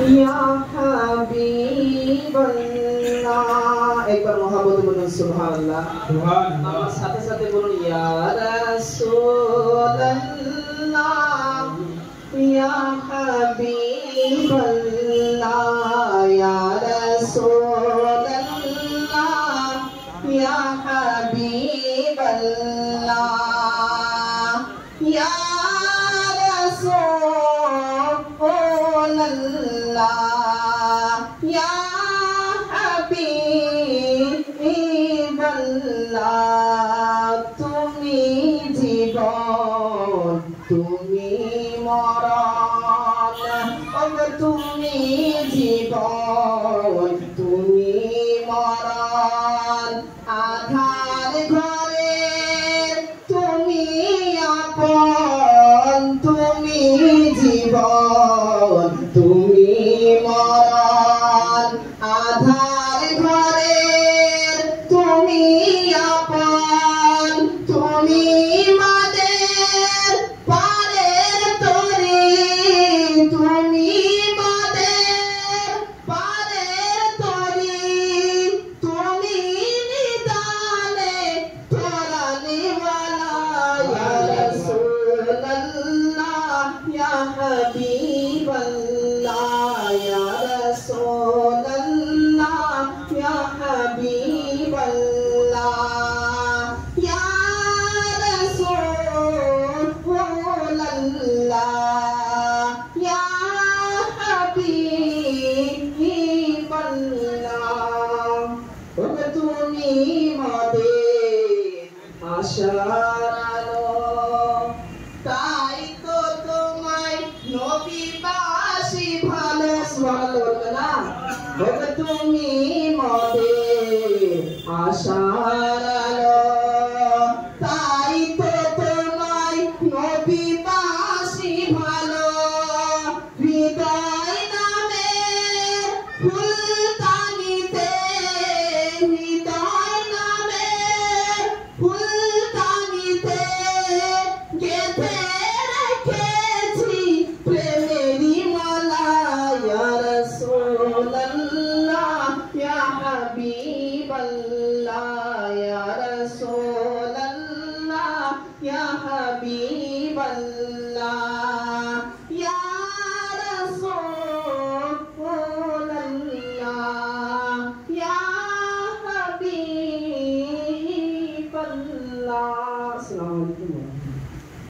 या हबीबल्लाह। एक बार मोहब्बत बोलूं सुभान अल्लाह। আমার সাথে সাথে বলুন ইয়া রাসূলুল্লাহ ইয়া হাবিবাল্লাহ ইয়া রাসূলুল্লাহ ইয়া হাবিবাল্লাহ ইয়া রাসূলুল্লাহ ইয়া হাবিবাল্লাহ। তুমি জীবন তুমি মরণ, তুমি জীবন তুমি মরণ। আধার ঘরে তুমি আপন, তুমি জীবন তুমি মরণ। আধার ঘরে তুমি আপন, তুমি মাদের পারের তরি, তুমি মাদের পারের তরি, তুমি নিদানে তোরানিওয়ালা ইয়া রাসূলুল্লাহ ইয়া হাবিবাল্লাহ ইয়া রাসূলুল্লাহ ইয়া হাবিবাল্লাহ ইয়া রাসূলুল্লাহ ইয়া হাবিবাল্লাহ। ওগো তুমি মোদের আশার আলো, তাই তো তোমায় নবীবাসী ভালো না। ওগো তুমি মোদের আশার আলো, তাই তো তোমায় নবীবাসী ভালো। হৃদয় নামের ফুলদানিতে, হৃদয় নামের ফুলদানিতে গেঁথে রেখেছি প্রেমেরই মালা ইয়া রাসূলুল্লাহ ইয়া হাবিবাল্লাহ ইয়া রাসূলুল্লাহ ইয়া হাবিবাল্লাহ।